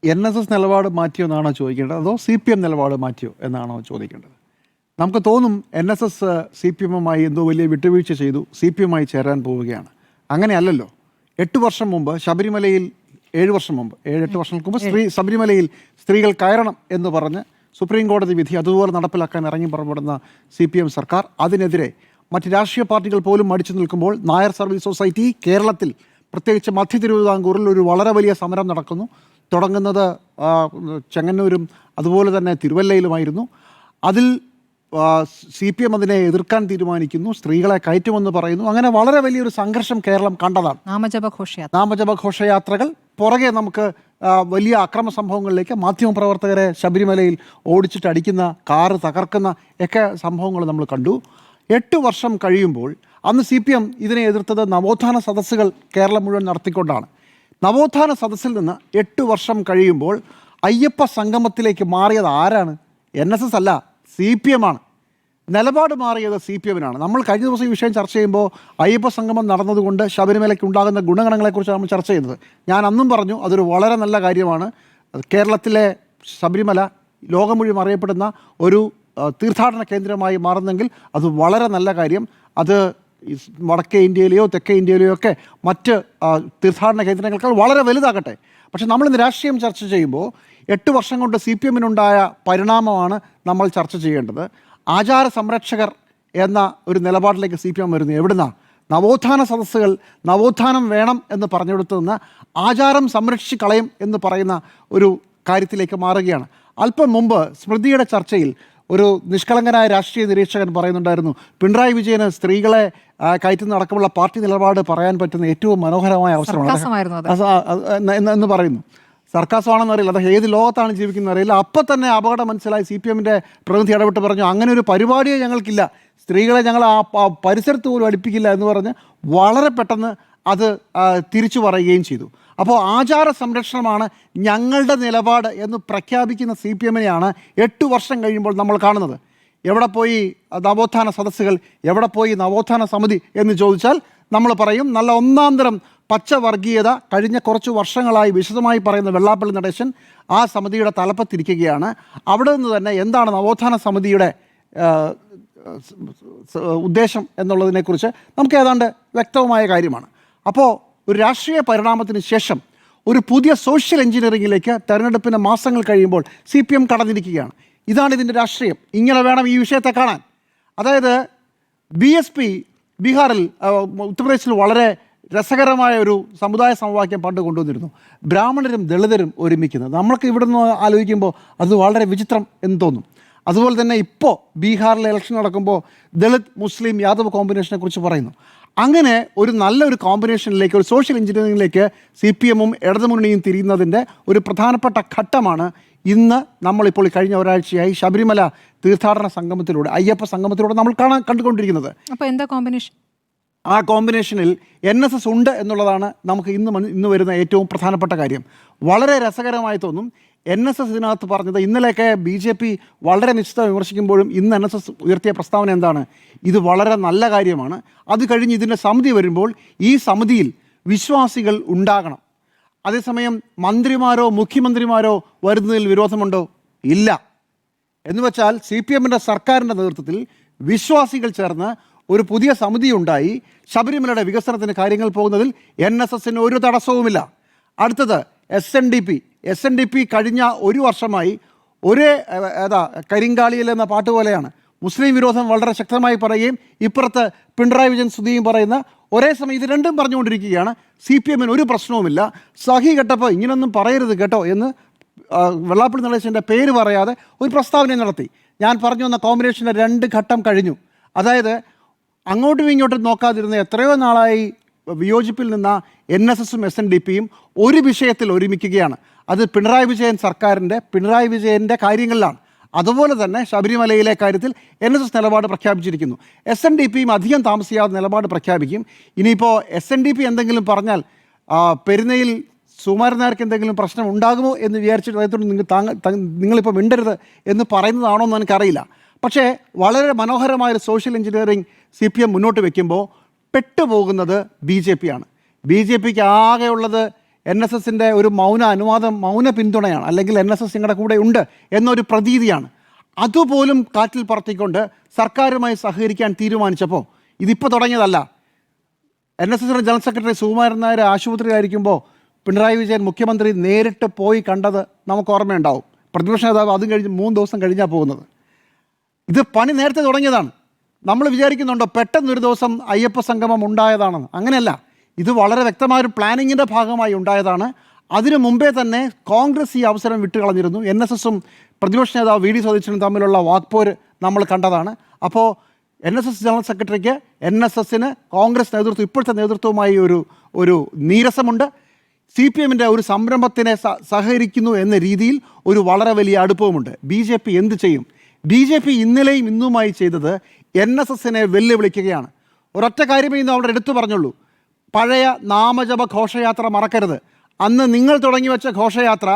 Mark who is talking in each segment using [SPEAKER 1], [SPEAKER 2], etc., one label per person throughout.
[SPEAKER 1] NSS നിലപാട് മാറ്റിയോ എന്നാണോ ചോദിക്കേണ്ടത്, അതോ CPM നിലപാട് മാറ്റിയോ എന്നാണോ ചോദിക്കേണ്ടത്? നമുക്ക് തോന്നും NSS CPM-മായി എന്തോ വലിയ വിട്ടുവീഴ്ച ചെയ്തു, CPM-മായി ചേരാൻ പോവുകയാണ്. അങ്ങനെയല്ലല്ലോ. 8 വർഷം മുമ്പ് ശബരിമലയിൽ, 7 വർഷം മുമ്പ്, 7-8 വർഷങ്ങൾക്ക് മുമ്പ് ശബരിമലയിൽ സ്ത്രീകൾ കയറണം എന്ന് പറഞ്ഞ് സുപ്രീം കോടതി വിധി അതുപോലെ നടപ്പിലാക്കാൻ ഇറങ്ങി പുറപ്പെടുന്ന CPM സർക്കാർ അതിനെതിരെ മറ്റ് രാഷ്ട്രീയ പാർട്ടികൾ പോലും മടിച്ചു നിൽക്കുമ്പോൾ നായർ സർവീസ് സൊസൈറ്റി കേരളത്തിൽ, പ്രത്യേകിച്ച് മധ്യ തിരുവിതാംകൂറിൽ ഒരു വളരെ വലിയ സമരം നടക്കുന്നു. തുടങ്ങുന്നത് ചെങ്ങന്നൂരും അതുപോലെ തന്നെ തിരുവല്ലയിലുമായിരുന്നു. അതിൽ CPM അതിനെ എതിർക്കാൻ തീരുമാനിക്കുന്നു, സ്ത്രീകളെ കയറ്റുമെന്ന് പറയുന്നു. അങ്ങനെ വളരെ വലിയൊരു സംഘർഷം കേരളം കണ്ടതാണ്. നാമജപ ഘോഷയാത്രകൾ, പുറകെ നമുക്ക് വലിയ അക്രമ സംഭവങ്ങളിലേക്ക് മാധ്യമപ്രവർത്തകരെ ശബരിമലയിൽ ഓടിച്ചിട്ട് അടിക്കുന്ന, കാറ് തകർക്കുന്ന ഒക്കെ സംഭവങ്ങൾ നമ്മൾ കണ്ടു. 8 വർഷം കഴിയുമ്പോൾ അന്ന് CPM ഇതിനെ എതിർത്തത് നവോത്ഥാന സദസ്സുകൾ കേരളം മുഴുവൻ നടത്തിക്കൊണ്ടാണ്. നവോത്ഥാന സദസ്സിൽ നിന്ന് 8 വർഷം കഴിയുമ്പോൾ അയ്യപ്പ സംഗമത്തിലേക്ക് മാറിയത് ആരാണ്? NSS അല്ല, CPM ആണ്. നിലപാട് മാറിയത് CPM-നാണ്. നമ്മൾ കഴിഞ്ഞ ദിവസം ഈ വിഷയം ചർച്ച ചെയ്യുമ്പോൾ അയ്യപ്പ സംഗമം നടന്നതുകൊണ്ട് ശബരിമലയ്ക്ക് ഉണ്ടാകുന്ന ഗുണഗണങ്ങളെക്കുറിച്ച് നമ്മൾ ചർച്ച ചെയ്യുന്നത്. ഞാൻ അന്നും പറഞ്ഞു അതൊരു വളരെ നല്ല കാര്യമാണ്. കേരളത്തിലെ ശബരിമല ലോകം മുഴുവൻ അറിയപ്പെടുന്ന ഒരു തീർത്ഥാടന കേന്ദ്രമായി മാറുന്നെങ്കിൽ അത് വളരെ നല്ല കാര്യം. അത് വടക്കേ ഇന്ത്യയിലെയോ തെക്കേ ഇന്ത്യയിലെയോ ഒക്കെ മറ്റ് തീർത്ഥാടന കേന്ദ്രങ്ങൾക്കാൾ വളരെ വലുതാകട്ടെ. പക്ഷെ നമ്മളിന്ന് രാഷ്ട്രീയം ചർച്ച ചെയ്യുമ്പോൾ 8 വർഷം കൊണ്ട് CPM-നുണ്ടായ പരിണാമമാണ് നമ്മൾ ചർച്ച ചെയ്യേണ്ടത്. ആചാര സംരക്ഷകർ എന്ന ഒരു നിലപാടിലേക്ക് CPM വരുന്നു. എവിടുന്നാ? നവോത്ഥാന സദസ്സുകൾ, നവോത്ഥാനം വേണം എന്ന് പറഞ്ഞെടുത്തു നിന്ന് ആചാരം സംരക്ഷിച്ച് കളയും എന്ന് പറയുന്ന ഒരു കാര്യത്തിലേക്ക് മാറുകയാണ്. അല്പം മുമ്പ് സ്മൃതിയുടെ ചർച്ചയിൽ ഒരു നിഷ്കളങ്കനായ രാഷ്ട്രീയ നിരീക്ഷകൻ പറയുന്നുണ്ടായിരുന്നു, പിണറായി വിജയന് സ്ത്രീകളെ കയറ്റുന്ന അടക്കമുള്ള പാർട്ടി നിലപാട് പറയാൻ പറ്റുന്ന ഏറ്റവും മനോഹരമായ അവസരമാണ് എന്ന് പറയുന്നു. സർക്കാസമാണെന്ന് അറിയില്ല, അദ്ദേഹം ഏത് ലോകത്താണ് ജീവിക്കുന്നത് അറിയില്ല. അപ്പം തന്നെ അപകടം മനസ്സിലായി CPM-ൻ്റെ പ്രതിനിധി ഇടപെട്ട് പറഞ്ഞു, അങ്ങനെ ഒരു പരിപാടിയെ ഞങ്ങൾക്കില്ല, സ്ത്രീകളെ ഞങ്ങൾ ആ പരിസരത്ത് പോലും അടുപ്പിക്കില്ല എന്ന് പറഞ്ഞ് വളരെ പെട്ടെന്ന് അത് തിരിച്ചു പറയുകയും ചെയ്തു. അപ്പോൾ ആചാര സംരക്ഷണമാണ് ഞങ്ങളുടെ നിലപാട് എന്ന് പ്രഖ്യാപിക്കുന്ന CPM-നെയാണ് 8 വർഷം കഴിയുമ്പോൾ നമ്മൾ കാണുന്നത്. എവിടെ പോയി നവോത്ഥാന സദസ്സുകൾ, എവിടെ പോയി നവോത്ഥാന സമിതി എന്ന് ചോദിച്ചാൽ നമ്മൾ പറയും നല്ല ഒന്നാന്തരം പച്ചവർഗീയത കഴിഞ്ഞ കുറച്ച് വർഷങ്ങളായി വിശദമായി പറയുന്ന വെള്ളാപ്പള്ളി നടേശൻ ആ സമിതിയുടെ തലപ്പത്തിരിക്കുകയാണ്. അവിടെ നിന്ന് തന്നെ എന്താണ് നവോത്ഥാന സമിതിയുടെ ഉദ്ദേശം എന്നുള്ളതിനെക്കുറിച്ച് നമുക്ക് ഏതാണ്ട് വ്യക്തമായ കാര്യമാണ്. അപ്പോൾ ഒരു രാഷ്ട്രീയ പരിണാമത്തിന് ശേഷം ഒരു പുതിയ സോഷ്യൽ എഞ്ചിനീയറിംഗിലേക്ക് തെരഞ്ഞെടുപ്പിന് മാസങ്ങൾ കഴിയുമ്പോൾ CPM കടന്നിരിക്കുകയാണ്. ഇതാണ് ഇതിൻ്റെ രാഷ്ട്രീയം. ഇങ്ങനെ വേണം ഈ വിഷയത്തെ കാണാൻ. അതായത് BSP ബീഹാറിൽ, ഉത്തർപ്രദേശിൽ വളരെ രസകരമായ ഒരു സമുദായ സമവാക്യം പണ്ട് കൊണ്ടുവന്നിരുന്നു. ബ്രാഹ്മണരും ദളിതരും ഒരുമിക്കുന്നത്. നമ്മൾക്ക് ഇവിടെ നിന്ന് ആലോചിക്കുമ്പോൾ അത് വളരെ വിചിത്രം എന്ന് തോന്നും. അതുപോലെ തന്നെ ഇപ്പോൾ ബീഹാറിലെ ഇലക്ഷൻ നടക്കുമ്പോൾ ദളിത് മുസ്ലിം യാദവ് കോമ്പിനേഷനെ കുറിച്ച് പറയുന്നു. അങ്ങനെ ഒരു നല്ലൊരു കോമ്പിനേഷനിലേക്ക്, ഒരു സോഷ്യൽ എഞ്ചിനീയറിംഗിലേക്ക് CPM-ഉം ഇടതുമുന്നണിയും തിരിയുന്നതിൻ്റെ ഒരു പ്രധാനപ്പെട്ട ഘട്ടമാണ് ഇന്ന് നമ്മളിപ്പോൾ കഴിഞ്ഞ ഒരാഴ്ചയായി ശബരിമല തീർത്ഥാടന സംഗമത്തിലൂടെ, അയ്യപ്പ സംഗമത്തിലൂടെ നമ്മൾ കണ്ടുകൊണ്ടിരിക്കുന്നത്. അപ്പോൾ എന്താ കോമ്പിനേഷൻ? ആ കോമ്പിനേഷനിൽ NSS ഉണ്ട് എന്നുള്ളതാണ് നമുക്ക് ഇന്ന് വരുന്ന ഏറ്റവും പ്രധാനപ്പെട്ട കാര്യം. വളരെ രസകരമായി തോന്നും. NSS ഇതിനകത്ത് പറഞ്ഞത്, ഇന്നലെയൊക്കെ BJP വളരെ നിശ്ചിത വിമർശിക്കുമ്പോഴും ഇന്ന് NSS ഉയർത്തിയ പ്രസ്താവന എന്താണ്? ഇത് വളരെ നല്ല കാര്യമാണ്. അത് കഴിഞ്ഞ് ഇതിൻ്റെ സമിതി വരുമ്പോൾ ഈ സമിതിയിൽ വിശ്വാസികൾ ഉണ്ടാകണം. അതേസമയം മന്ത്രിമാരോ മുഖ്യമന്ത്രിമാരോ വരുന്നതിൽ വിരോധമുണ്ടോ? ഇല്ല. എന്ന് വെച്ചാൽ CPM-ൻ്റെ സർക്കാരിൻ്റെ നേതൃത്വത്തിൽ വിശ്വാസികൾ ചേർന്ന് ഒരു പുതിയ സമിതി ഉണ്ടായി. ശബരിമലയുടെ വികസനത്തിന് കാര്യങ്ങൾ പോകുന്നതിൽ NSS-ന് ഒരു തടസ്സവുമില്ല. അടുത്തത് SNDP കഴിഞ്ഞ ഒരു വർഷമായി ഒരേ കരിങ്കാളിയിൽ എന്ന പാട്ട് പോലെയാണ്. മുസ്ലിം വിരോധം വളരെ ശക്തമായി പറയുകയും ഇപ്പുറത്ത് പിണറായി വിജയൻ സ്തുതിയും പറയുന്ന ഒരേ സമയം ഇത് രണ്ടും പറഞ്ഞുകൊണ്ടിരിക്കുകയാണ്. CPM-ന് ഒരു പ്രശ്നവുമില്ല. സഹി കേട്ടപ്പോൾ ഇങ്ങനൊന്നും പറയരുത് കേട്ടോ എന്ന് വെള്ളാപ്പള്ളി നടേശൻ്റെ പേര് പറയാതെ ഒരു പ്രസ്താവന നടത്തി. ഞാൻ പറഞ്ഞു വന്ന കോമ്പിനേഷൻ്റെ 2 ഘട്ടം കഴിഞ്ഞു. അതായത് അങ്ങോട്ടും ഇങ്ങോട്ടും നോക്കാതിരുന്ന എത്രയോ നാളായി വിയോജിപ്പിൽ നിന്ന NSS-ഉം SNDP-യും ഒരു വിഷയത്തിൽ ഒരുമിക്കുകയാണ്. അത് പിണറായി വിജയൻ സർക്കാരിൻ്റെ, പിണറായി വിജയൻ്റെ കാര്യങ്ങളിലാണ്. അതുപോലെ തന്നെ ശബരിമലയിലെ കാര്യത്തിൽ NSS നിലപാട് പ്രഖ്യാപിച്ചിരിക്കുന്നു. SNDP-യും അധികം താമസിയാതെ നിലപാട് പ്രഖ്യാപിക്കും. ഇനിയിപ്പോൾ SNDP എന്തെങ്കിലും പറഞ്ഞാൽ പെരുന്നയിൽ സുകുമാരൻ നായർക്ക് എന്തെങ്കിലും പ്രശ്നം ഉണ്ടാകുമോ എന്ന് വിചാരിച്ചിട്ട് അദ്ദേഹത്തോട് നിങ്ങളിപ്പോൾ മിണ്ടരുത് എന്ന് പറയുന്നതാണോ എന്ന് എനിക്കറിയില്ല. പക്ഷേ വളരെ മനോഹരമായൊരു സോഷ്യൽ എഞ്ചിനീയറിംഗ് CPM മുന്നോട്ട് വയ്ക്കുമ്പോൾ പെട്ടുപോകുന്നത് BJP ആണ്. BJPക്ക് ആകെയുള്ളത് NSSൻ്റെ ഒരു മൗന പിന്തുണയാണ്, അല്ലെങ്കിൽ NSS നിങ്ങളുടെ കൂടെ ഉണ്ട് എന്നൊരു പ്രതീതിയാണ്. അതുപോലും കാറ്റിൽ പറത്തിക്കൊണ്ട് സർക്കാരുമായി സഹകരിക്കാൻ തീരുമാനിച്ചപ്പോൾ, ഇതിപ്പോൾ തുടങ്ങിയതല്ല. NSSൻ്റെ ജനറൽ സെക്രട്ടറി സുകുമാരൻ നായർ ആശുപത്രിയിലായിരിക്കുമ്പോൾ പിണറായി വിജയൻ മുഖ്യമന്ത്രി നേരിട്ട് പോയി കണ്ടത് നമുക്ക് ഓർമ്മയുണ്ടാവും. പ്രതിപക്ഷ നേതാവ് അതും കഴിഞ്ഞ് 3 ദിവസം കഴിഞ്ഞാൽ പോകുന്നത്. ഇത് പണി നേരത്തെ തുടങ്ങിയതാണ്. നമ്മൾ വിചാരിക്കുന്നുണ്ടോ പെട്ടെന്നൊരു ദിവസം അയ്യപ്പ സംഗമം ഉണ്ടായതാണെന്ന്? അങ്ങനെയല്ല. ഇത് വളരെ വ്യക്തമായൊരു പ്ലാനിങ്ങിൻ്റെ ഭാഗമായി ഉണ്ടായതാണ്. അതിനു മുമ്പേ തന്നെ കോൺഗ്രസ് ഈ അവസരം വിട്ടുകളഞ്ഞിരുന്നു. NSSും പ്രതിപക്ഷ നേതാവ് VD സതീശനും തമ്മിലുള്ള വാക്പോര് നമ്മൾ കണ്ടതാണ്. അപ്പോൾ NSS ജനറൽ സെക്രട്ടറിക്ക് NSSന് കോൺഗ്രസ് നേതൃത്വം, ഇപ്പോഴത്തെ നേതൃത്വവുമായി ഒരു നീരസമുണ്ട്. CPMൻ്റെ ഒരു സംരംഭത്തിനെ സഹകരിക്കുന്നു എന്ന രീതിയിൽ ഒരു വളരെ വലിയ അടുപ്പവുമുണ്ട്. BJP എന്ത് ചെയ്യും? BJP ഇന്നലെയും ഇന്നുമായി ചെയ്തത് NSSനെ വെല്ലുവിളിക്കുകയാണ്. ഒരൊറ്റ കാര്യമേ ഇന്ന് അവിടെ എടുത്തു പറഞ്ഞുള്ളൂ. പഴയ നാമജപ ഘോഷയാത്ര മറക്കരുത്. അന്ന് നിങ്ങൾ തുടങ്ങി വെച്ച ഘോഷയാത്ര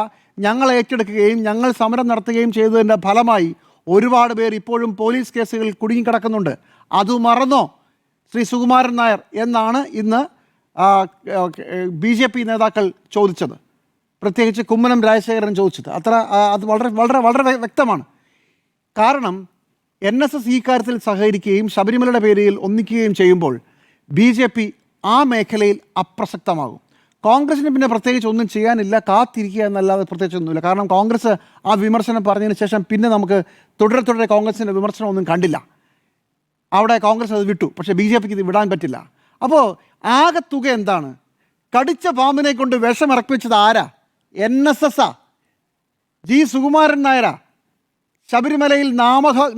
[SPEAKER 1] ഞങ്ങൾ ഏറ്റെടുക്കുകയും ഞങ്ങൾ സമരം നടത്തുകയും ചെയ്തതിൻ്റെ ഫലമായി ഒരുപാട് പേർ ഇപ്പോഴും പോലീസ് കേസുകളിൽ കുടുങ്ങിക്കിടക്കുന്നുണ്ട്. അത് മറന്നോ ശ്രീ സുകുമാരൻ നായർ എന്നാണ് ഇന്ന് BJP നേതാക്കൾ ചോദിച്ചത്. പ്രത്യേകിച്ച് കുമ്മനം രാജശേഖരൻ ചോദിച്ചത്. അത് വളരെ വളരെ വളരെ വ്യക്തമാണ്. കാരണം NSS ഈ കാര്യത്തിൽ സഹകരിക്കുകയും ശബരിമലയുടെ പേരിൽ ഒന്നിക്കുകയും ചെയ്യുമ്പോൾ BJP ആ മേഖലയിൽ അപ്രസക്തമാകും. കോൺഗ്രസിന് പിന്നെ പ്രത്യേകിച്ച് ഒന്നും ചെയ്യാനില്ല, കാത്തിരിക്കുക എന്നല്ലാതെ പ്രത്യേകിച്ചൊന്നുമില്ല. കാരണം കോൺഗ്രസ് ആ വിമർശനം പറഞ്ഞതിന് ശേഷം പിന്നെ നമുക്ക് തുടരെ കോൺഗ്രസിൻ്റെ വിമർശനം ഒന്നും കണ്ടില്ല. അവിടെ കോൺഗ്രസ് അത് വിട്ടു. പക്ഷേ BJPക്ക് ഇത് വിടാൻ പറ്റില്ല. അപ്പോൾ ആകെ തുക എന്താണ്? കടിച്ച പാമ്പിനെ കൊണ്ട് വിഷമിറപ്പിച്ചത് ആരാ? NSSആ? G സുകുമാരൻ നായരാ? ശബരിമലയിൽ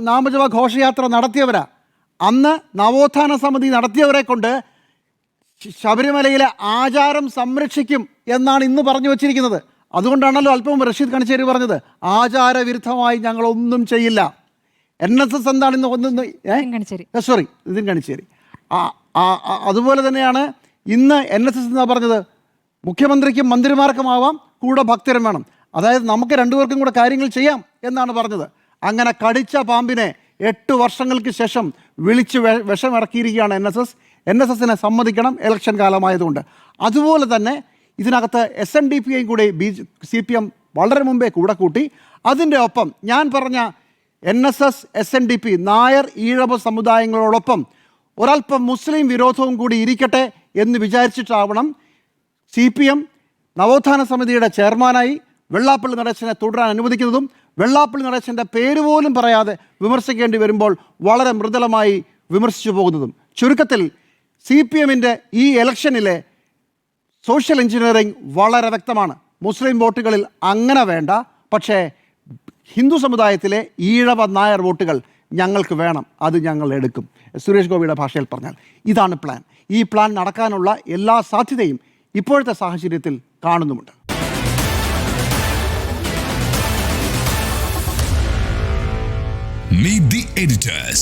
[SPEAKER 1] നാമജപ ഘോഷയാത്ര നടത്തിയവരാ? അന്ന് നവോത്ഥാന സമിതി നടത്തിയവരെ കൊണ്ട് ശബരിമലയിലെ ആചാരം സംരക്ഷിക്കും എന്നാണ് ഇന്ന് പറഞ്ഞു വച്ചിരിക്കുന്നത്. അതുകൊണ്ടാണല്ലോ അല്പം റഷീദ് കണിച്ചേരി പറഞ്ഞത് ആചാരവിരുദ്ധമായി ഞങ്ങളൊന്നും ചെയ്യില്ല. NSS എന്താണ് ഇന്ന് നിതിൻ കണിച്ചേരി. അതുപോലെ തന്നെയാണ് ഇന്ന് NSS എന്നാ പറഞ്ഞത്, മുഖ്യമന്ത്രിക്കും മന്ത്രിമാർക്കുമാവാം, കൂടെ ഭക്തരും വേണം. അതായത് നമുക്ക് രണ്ടുപേർക്കും കൂടെ കാര്യങ്ങൾ ചെയ്യാം എന്നാണ് പറഞ്ഞത്. അങ്ങനെ കടിച്ച പാമ്പിനെ 8 വർഷങ്ങൾക്ക് ശേഷം വിളിച്ച് വിഷമിറക്കിയിരിക്കുകയാണ് NSSനെ സമ്മതിക്കണം, ഇലക്ഷൻ കാലമായതുകൊണ്ട്. അതുപോലെ തന്നെ ഇതിനകത്ത് SNDPയും കൂടി CPM വളരെ മുമ്പേ കൂടെ കൂട്ടി. അതിൻ്റെ ഒപ്പം ഞാൻ പറഞ്ഞ NSS SNDP നായർ ഈഴവ സമുദായങ്ങളോടൊപ്പം ഒരൽപ്പം മുസ്ലിം വിരോധവും കൂടി ഇരിക്കട്ടെ എന്ന് വിചാരിച്ചിട്ടാവണം CPM നവോത്ഥാന സമിതിയുടെ ചെയർമാനായി വെള്ളാപ്പള്ളി നടേശനെ തുടരാൻ അനുവദിക്കുന്നതും വെള്ളാപ്പള്ളി നടേശൻ്റെ പേര് പോലും പറയാതെ വിമർശിക്കേണ്ടി വരുമ്പോൾ വളരെ മൃദുലമായി വിമർശിച്ചു പോകുന്നതും. ചുരുക്കത്തിൽ CPMൻ്റെ ഈ ഇലക്ഷനിലെ സോഷ്യൽ എഞ്ചിനീയറിംഗ് വളരെ വ്യക്തമാണ്. മുസ്ലിം വോട്ടുകളിൽ അങ്ങനെ വേണ്ട, പക്ഷേ ഹിന്ദു സമുദായത്തിലെ ഈഴവ നായർ വോട്ടുകൾ ഞങ്ങൾക്ക് വേണം, അത് ഞങ്ങൾ എടുക്കും. സുരേഷ് ഗോപിയുടെ ഭാഷയിൽ പറഞ്ഞാൽ ഇതാണ് പ്ലാൻ. ഈ പ്ലാൻ നടക്കാനുള്ള എല്ലാ സാധ്യതയും ഇപ്പോഴത്തെ സാഹചര്യത്തിൽ കാണുന്നുമുണ്ട്.
[SPEAKER 2] Meet the editors.